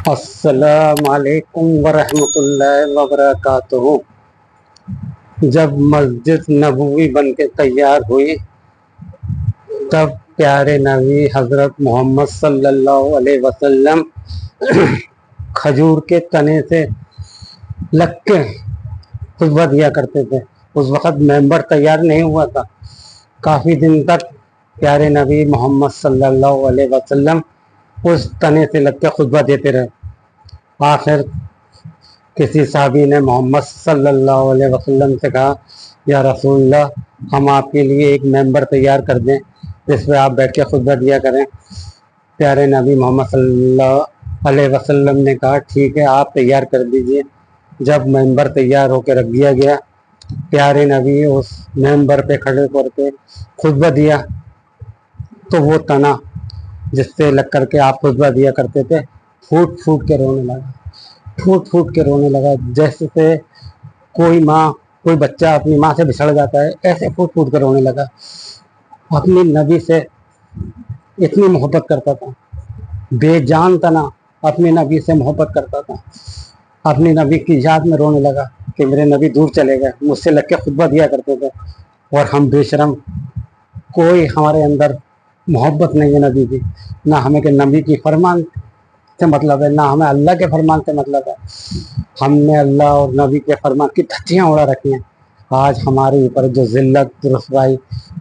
السلام علیکم ورحمۃ اللہ وبرکاتہ۔ جب مسجد نبوی بن کے تیار ہوئی تب پیارے نبی حضرت محمد صلی اللہ علیہ وسلم کھجور کے تنے سے لگ کے خطبہ دیا کرتے تھے۔ اس وقت ممبر تیار نہیں ہوا تھا، کافی دن تک پیارے نبی محمد صلی اللہ علیہ وسلم اس تنے سے لگ کے خطبہ دیتے رہے۔ آخر کسی صحابی نے محمد صلی اللہ علیہ وسلم سے کہا، یا رسول اللہ، ہم آپ کے لیے ایک ممبر تیار کر دیں جس پہ آپ بیٹھ کے خطبہ دیا کریں۔ پیارے نبی محمد صلی اللہ علیہ وسلم نے کہا، ٹھیک ہے، آپ تیار کر دیجئے۔ جب ممبر تیار ہو کے رکھ دیا گیا، پیارے نبی اس ممبر پہ کھڑے کر کے خطبہ دیا تو وہ تنا جس سے لگ کر کے آپ خطبہ دیا کرتے تھے پھوٹ پھوٹ کے رونے لگا، جیسے سے کوئی بچہ اپنی ماں سے بچھڑ جاتا ہے، ایسے پھوٹ پھوٹ کے رونے لگا۔ اپنے نبی سے اتنی محبت کرتا تھا، بے جان تنا اپنے نبی سے محبت کرتا تھا، اپنے نبی کی یاد میں رونے لگا کہ میرے نبی دور چلے گئے، مجھ سے لگ کے خطبہ دیا کرتے تھے اور ہم بے شرم، کوئی ہمارے اندر محبت نہیں ہے نبی کی، نہ ہمیں کہ نبی کی فرمان سے مطلب ہے، نہ ہمیں اللہ کے فرمان سے مطلب ہے۔ ہم نے اللہ اور نبی کے فرمان کی دھجیاں اڑا رکھی ہیں۔ آج ہمارے اوپر جو ذلت رسوائی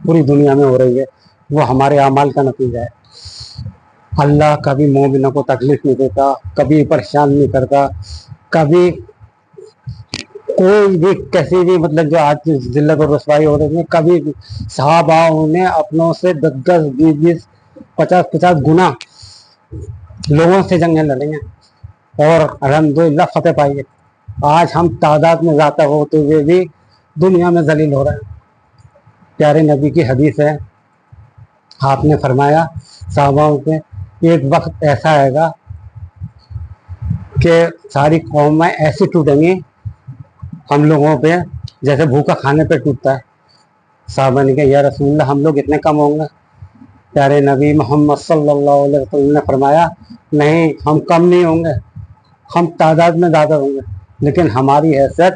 پوری دنیا میں ہو رہی ہے وہ ہمارے اعمال کا نتیجہ ہے۔ اللہ کبھی مومنوں کو تکلیف نہیں دیتا، کبھی پریشان نہیں کرتا، کبھی کوئی بھی کیسی بھی مطلب جو آج ذلت اور رسوائی ہو رہی ہے، کبھی صحابہ نے اپنوں سے 10 20 50 گنا لوگوں سے جنگیں لڑی ہیں اور الحمدللہ فتح پائی ہے۔ آج ہم تعداد میں زیادہ ہوتے ہوئے بھی دنیا میں ذلیل ہو رہے ہیں۔ پیارے نبی کی حدیث ہے، آپ نے فرمایا صحابہ سے، ایک وقت ایسا آئے گا کہ ساری قومیں ایسی ٹوٹیں گی ہم لوگوں پہ جیسے بھوکا کھانے پہ ٹوٹتا ہے۔ صحابہ نے کہا، یا رسول اللہ، ہم لوگ اتنے کم ہوں گے؟ پیارے نبی محمد صلی اللہ علیہ وسلم نے فرمایا، نہیں، ہم کم نہیں ہوں گے، ہم تعداد میں زیادہ ہوں گے، لیکن ہماری حیثیت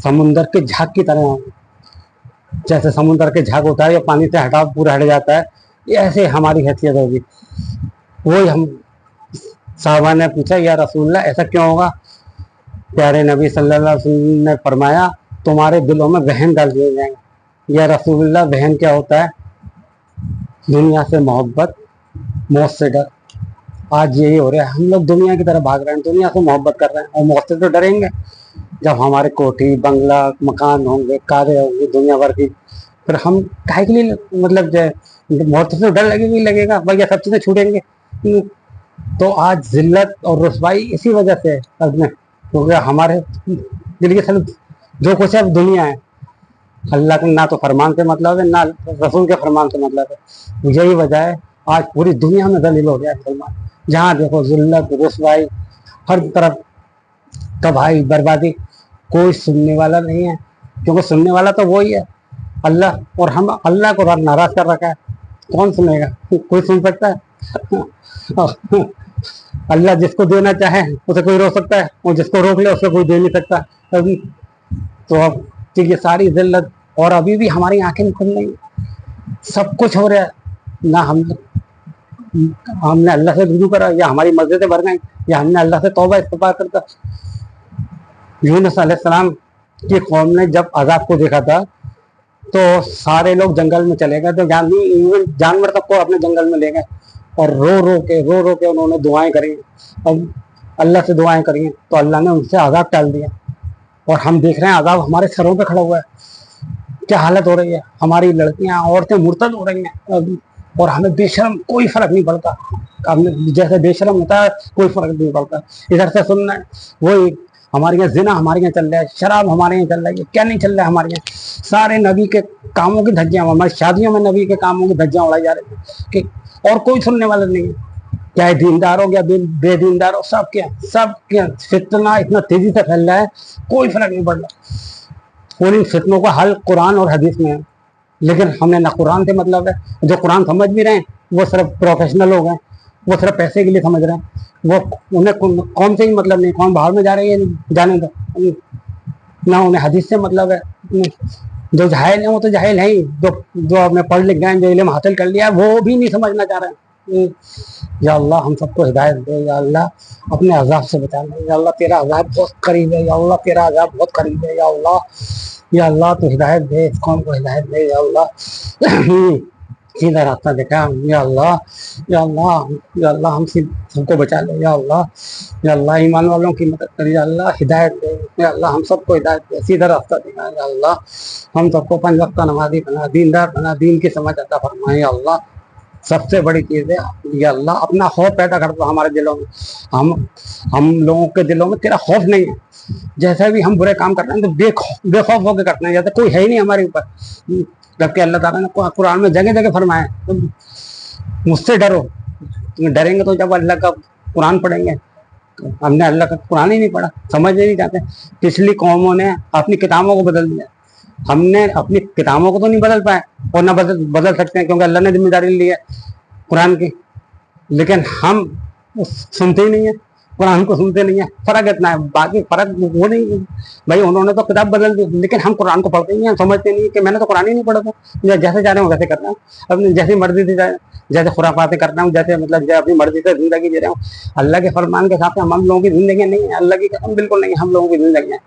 سمندر کے جھاگ کی طرح ہوں گے۔ جیسے سمندر کے جھاگ ہوتا ہے یا پانی سے ہٹاؤ پورا ہٹ جاتا ہے، ایسے ہماری حیثیت ہوگی۔ وہی ہم صحابہ نے پوچھا، یا رسول اللہ، ایسا کیوں ہوگا؟ پیارے نبی صلی اللہ علیہ وسلم نے فرمایا، تمہارے دلوں میں وہن ڈال دیے جائیں گے۔ یا رسول اللہ، وہن کیا ہوتا ہے؟ دنیا سے محبت، موت سے ڈر۔ آج یہی ہو رہا ہے، ہم لوگ دنیا کی طرف بھاگ رہے ہیں، دنیا سے محبت کر رہے ہیں، اور موت سے تو ڈریں گے جب ہمارے کوٹھی بنگلہ مکان ہوں گے، کاریں ہوں گی دنیا بھر کی، پھر ہم کاہے کے لیے مطلب موت سے ڈر لگے گا بھائی، سب چیزیں چھوٹیں گے۔ تو آج ذلت اور رسوائی اسی وجہ سے ہے، کیونکہ ہمارے دل کے ساتھ جو کچھ ہے دنیا ہے، اللہ کے نہ تو فرمان سے مطلب ہے، نہ رسول کے فرمان سے مطلب ہے۔ یہی وجہ ہے آج پوری دنیا میں ذلیل ہو گیا ہے مسلمان، جہاں دیکھو ذلت رسوائی، ہر طرف تباہی بربادی، کوئی سننے والا نہیں ہے، کیونکہ سننے والا تو وہی ہے اللہ، اور ہم اللہ کو ناراض کر رکھا ہے، کون سنے گا؟ کوئی سن سکتا ہے؟ اللہ جس کو دینا چاہے اسے کوئی روک سکتا ہے، اور جس کو روک لے اسے کوئی دے نہیں سکتا۔ تو اب یہ ساری ذلت، اور ابھی بھی ہماری آنکھیں کھل نہیں، سب کچھ ہو رہا ہے، نہ ہم نے اللہ سے رجوع کرا، یا ہماری مسجدیں بھر گئیں، یا ہم نے اللہ سے توبہ استغفار کرتا۔ یونس علیہ السلام کی قوم نے جب عذاب کو دیکھا تھا تو سارے لوگ جنگل میں چلے گئے، تو جانور تک کو اپنے جنگل میں لے گئے، اور رو رو کے انہوں نے دعائیں کری، اور اللہ سے دعائیں کری، تو اللہ نے ان سے عذاب ٹال دیا۔ اور ہم دیکھ رہے ہیں عذاب ہمارے سروں پہ کھڑا ہوا ہے، کیا حالت ہو رہی ہے، ہماری لڑکیاں عورتیں مرتد ہو رہی ہیں، اور ہمیں بے شرم کوئی فرق نہیں پڑتا، جیسے بے شرم ہوتا ہے کوئی فرق نہیں پڑتا۔ ادھر سے سننا ہے، وہی ہمارے یہاں زنا ہمارے یہاں چل رہا ہے، شراب ہمارے یہاں چل رہا ہے، کیا نہیں چل رہا ہے ہمارے یہاں؟ سارے نبی کے کاموں کی دھجیاں، ہماری شادیوں میں نبی کے کاموں کی دھجیاں اڑائی جا رہی ہیں، کہ اور کوئی سننے والا نہیں ہے، چاہے دیندار ہو یا بے دیندار ہو، سب کیا فتنہ اتنا تیزی سے پھیل رہا ہے، کوئی فرق نہیں پڑ رہا۔ اور ان فتنوں کا حل قرآن اور حدیث میں ہے، لیکن ہمیں نہ قرآن سے مطلب ہے، جو قرآن سمجھ بھی رہے ہیں وہ صرف پروفیشنل ہو گئے، وہ صرف پیسے کے لیے سمجھ رہے ہیں. وہ انہیں قوم سے ہی مطلب نہیں, قوم باہر میں جا رہی ہے جانے دو, نہ انہیں حدیث سے مطلب ہے. جو جاہل ہیں وہ تو جاہل ہیں ہی, جو اپنے پڑھ لکھ گئے ہیں, جو علم حاصل کر لیا ہے وہ بھی نہیں سمجھنا چاہ رہے ہیں. یا اللہ ہم سب کو ہدایت دے, یا اللہ اپنے عذاب سے بچا لے, یا اللہ تیرا عذاب بہت قریب ہے, یا اللہ تیرا عذاب بہت قریب ہے, یا اللہ تو ہدایت دے, اس قوم کو ہدایت دے, یا اللہ سیدھا راستہ دکھا, یا اللہ یا اللہ یا اللہ ہم سب کو بچا لے, یا اللہ ایمان والوں کی مدد کر, یا اللہ ہدایت دے, یا اللہ ہم سب کو ہدایت دے, سیدھا راستہ دکھا, یا اللہ ہم سب کو 5 وقتہ نمازی بنا, دیندار بنا, دین کی سمجھ عطا فرمائے. یا اللہ سب سے بڑی چیز ہے یا اللہ اپنا خوف پیدا کر دو ہمارے دلوں میں. ہم لوگوں کے دلوں میں تیرا خوف نہیں ہے. جیسے بھی ہم برے کام کرتے ہیں تو بے خوف ہو کے کرتے ہیں, جیسے کوئی ہے ہی نہیں ہمارے اوپر, جبکہ اللہ تعالیٰ نے قرآن میں جگہ جگہ فرمایا مجھ سے ڈرو. ڈریں گے تو جب اللہ کا قرآن پڑھیں گے. ہم نے اللہ کا قرآن ہی نہیں پڑھا, سمجھنے نہیں چاہتے. پچھلی قوموں نے اپنی کتابوں کو بدل دیا, ہم نے اپنی کتابوں کو تو نہیں بدل پائے اور نہ بدل سکتے ہیں کیونکہ اللہ نے ذمہ داری لی ہے قرآن کی, لیکن ہم سنتے ہی نہیں ہیں, قرآن کو سنتے نہیں ہیں. فرق اتنا ہے, باقی فرق وہ نہیں بھائی, انہوں نے تو کتاب بدل دی لیکن ہم قرآن کو پڑھتے نہیں ہیں, سمجھتے نہیں کہ میں نے تو قرآن ہی نہیں پڑھا تھا. جیسے جا رہے ہوں ویسے کرنا ہوں, اپنی جیسی مرضی سے جیسے خرافاتیں کرنا ہوں, جیسے مطلب اپنی مرضی سے زندگی جی رہا ہوں. اللہ کے فرمان کے حساب سے ہم لوگوں کی زندگیاں نہیں ہیں, اللہ کی قسم بالکل نہیں, ہم لوگوں کی زندگیاں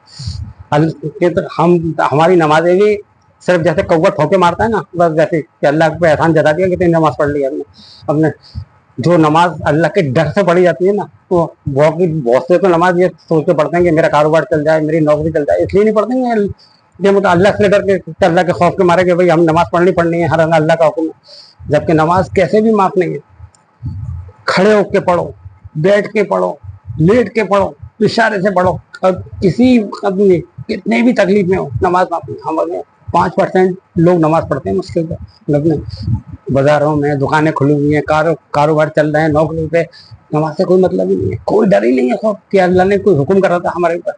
ہماری نمازیں بھی صرف جیسے کوہ ٹھوکے مارتا ہے نا, بس جیسے کہ اللہ پہ احسان جتا دیا کہ تین نماز پڑھ لی اپنے. جو نماز اللہ کے ڈر سے پڑھی جاتی ہے نا, تو بہت سے تو نماز یہ سوچ کے پڑھتے ہیں کہ میرا کاروبار چل جائے, میری نوکری چل جائے, اس لیے نہیں پڑھتے ہیں کہ مطلب اللہ سے ڈر کے, اللہ کے خوف کے مارے کہ بھائی ہم نماز پڑھنی ہے, ہر اللہ کا حکم ہے. جبکہ نماز کیسے بھی معاف نہیں ہے. کھڑے ہو کے پڑھو, بیٹھ کے پڑھو, لیٹ کے پڑھو, اشارے سے پڑھو, کسی کتنے بھی تکلیف میں ہو نماز معاف نہیں. ہمارے 5% لوگ نماز پڑھتے ہیں مشکل سے. بازاروں میں دکانیں کھلی ہوئی ہیں, کاروبار چل رہے ہیں, نوکری پہ, نماز سے کوئی مطلب ہی نہیں ہے, کوئی ڈر ہی نہیں ہے خوف کہ اللہ نے کوئی حکم کرا تھا ہمارے اوپر.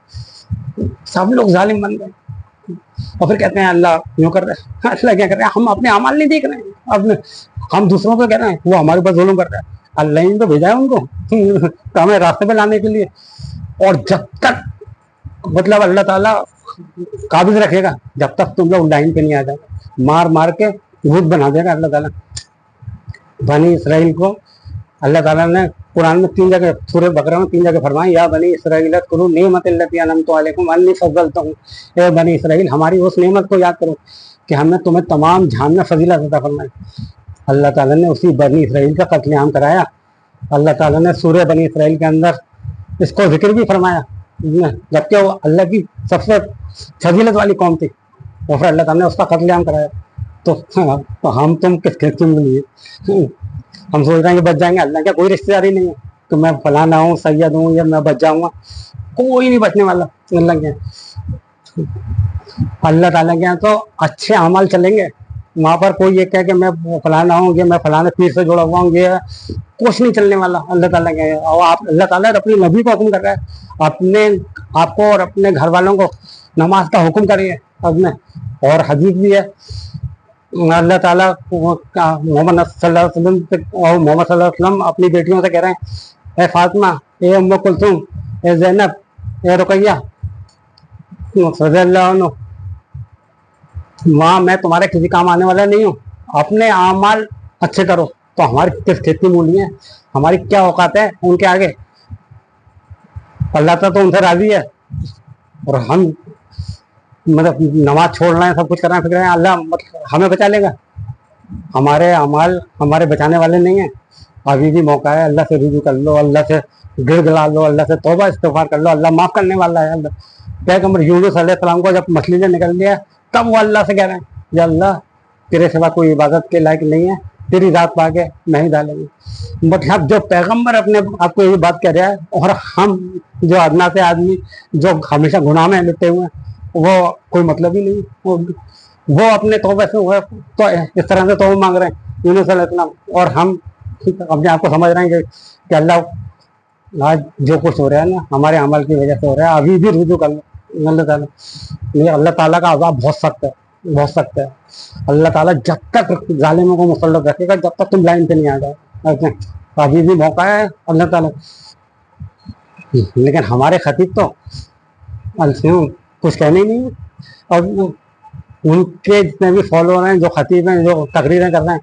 سب لوگ ظالم بن گئے اور پھر کہتے ہیں اللہ یوں کر رہے ہیں. اللہ کیا کر رہے ہیں, ہم اپنے اعمال نہیں دیکھ رہے ہیں, اپنے ہم دوسروں پہ کہہ رہے ہیں وہ ہمارے اوپر ظلم کر رہے ہیں. اللہ نے تو بھیجا ہے ان کو تو ہمیں راستے پہ لانے کے لیے. اور جب تک مطلب اللہ تعالیٰ قابض رکھے گا, جب تک تم لوگ لائن پہ نہیں آ جاؤ, مار مار کے بھوت بنا دے گا اللہ تعالیٰ. بنی اسرائیل کو اللہ تعالیٰ نے قرآن میں 3 جگہ, سورہ بقرہ میں 3 جگہ فرمایا, یا بنی اسرائیل اذکروا نعمت التی انعمت علیکم انی فضلتکم. اے بنی اسرائیل ہماری اس نعمت کو یاد کرو کہ ہم نے تمہیں تمام جہان میں فضیلت عطا فرمائی. اللہ تعالیٰ نے اسی بنی اسرائیل کا قتل عام کرایا. اللہ تعالیٰ نے سورہ بنی اسرائیل کے اندر اس کو ذکر بھی فرمایا, جبکہ وہ اللہ کی سب سے فضیلت والی قوم تھی, اور پھر اللہ تعالیٰ نے اس کا قتل عام کرایا. تو ہم تم کس قسم کے لیے ہم سوچ رہے ہیں کہ بچ جائیں گے. اللہ کا کوئی رشتے داری نہیں ہے کہ میں فلانا ہوں, سید ہوں, یا میں بچ جاؤں گا. کوئی نہیں بچنے والا اللہ کے. اللہ تعالیٰ کے یہاں تو اچھے اعمال چلیں گے, وہاں پر کوئی یہ کہے کہ میں فلانا ہوں, یہ میں فلانے پیر سے جڑا ہوا ہوں, یہ کچھ نہیں چلنے والا اللہ تعالیٰ کے. اور اللہ تعالیٰ اپنی نبی کو حکم کر رہا ہے, اپنے آپ کو اور اپنے گھر والوں کو نماز کا حکم کریے اپنے. اور حدیث بھی ہے, اللہ تعالیٰ محمد صلی اللہ علیہ وسلم اور محمد صلی اللہ علیہ وسلم اپنی بیٹیوں سے کہہ رہے ہیں, اے فاطمہ, اے ام کلثوم, اے زینب, اے رقیہ رضی اللہ عنہ, ماں میں تمہارے کسی کام آنے والا نہیں ہوں, اپنے اعمال اچھے کرو. تو ہماری کس کھیتی مولی ہے, ہماری کیا اوقات ہے ان کے آگے. اللہ تعالیٰ تو ان سے راضی ہے, اور ہم مطلب نماز چھوڑ رہے ہیں, سب کچھ کر رہے ہیں, فکر رہے ہیں اللہ مطلب ہمیں بچا لے گا. ہمارے اعمال ہمارے بچانے والے نہیں ہیں. ابھی بھی موقع ہے, اللہ سے رجوع کر لو, اللہ سے گڑ گڑا لو, اللہ سے توبہ استغفار کر لو, اللہ معاف کرنے والا ہے. اللہ پیغمبر یونس علیہ السلام کو جب مچھلی نے نکل دیا تب وہ اللہ سے کہہ رہے ہیں, یا اللہ تیرے سوا کوئی عبادت کے لائق نہیں ہے, تیری ذات پا کے نہیں ڈالیں گے. مطلب جو پیغمبر اپنے آپ کو یہ بات کہہ رہا ہے, اور ہم جو ادنا سے آدمی جو ہمیشہ گناہ میں لپٹے ہوئے ہیں, وہ کوئی مطلب ہی نہیں. وہ اپنے توبے سے ہوئے تو اس طرح سے توبہ مانگ رہے ہیں یونس علیہ السلام, اور ہم اپنے آپ کو سمجھ رہے ہیں کہ اللہ آج جو کچھ ہو رہا ہے نا ہمارے عمل کی وجہ سے ہو رہا ہے, ابھی بھی رجوع کر لو اللہ تعالیٰ. یہ اللہ تعالیٰ کا عذاب بہت سخت ہے, بہت سخت ہے. اللہ تعالیٰ جب تک ظالموں کو مسلط رکھے گا, جب تک تم لائن پہ نہیں آ جاؤ. ابھی بھی موقع ہے اللہ تعالیٰ. لیکن ہمارے خطیب تو کچھ کہنے ہی نہیں ہے. اور ان کے جتنے بھی فالوور ہیں جو خطیب ہیں جو تقریریں کر رہے ہیں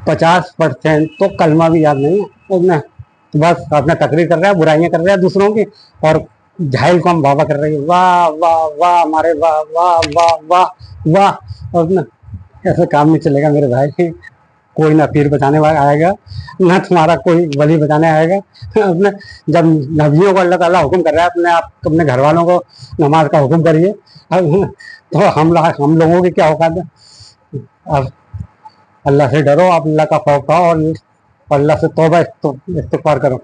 50% تو کلمہ بھی یاد نہیں ہے. بس اپنا تقریر کر رہا ہے, برائیاں کر رہا ہے دوسروں کی, اور جاہل کو ہم بابا کر رہے ہیں. واہ واہ واہ ہمارے واہ واہ واہ واہ واہ. اور ایسا کام نہیں چلے گا میرے بھائی. کوئی نہ پیر بچانے والا آئے گا, نہ تمہارا کوئی ولی بچانے آئے گا. اپنے جب نبیوں کو اللہ تعالیٰ حکم کر رہا ہے اپنے گھر والوں کو نماز کا حکم کریے, تو ہم لوگوں کی کیا اوقات ہے. اب اللہ سے ڈرو, آپ اللہ کا خوف کھاؤ, اور اللہ سے توبہ استغفار کرو.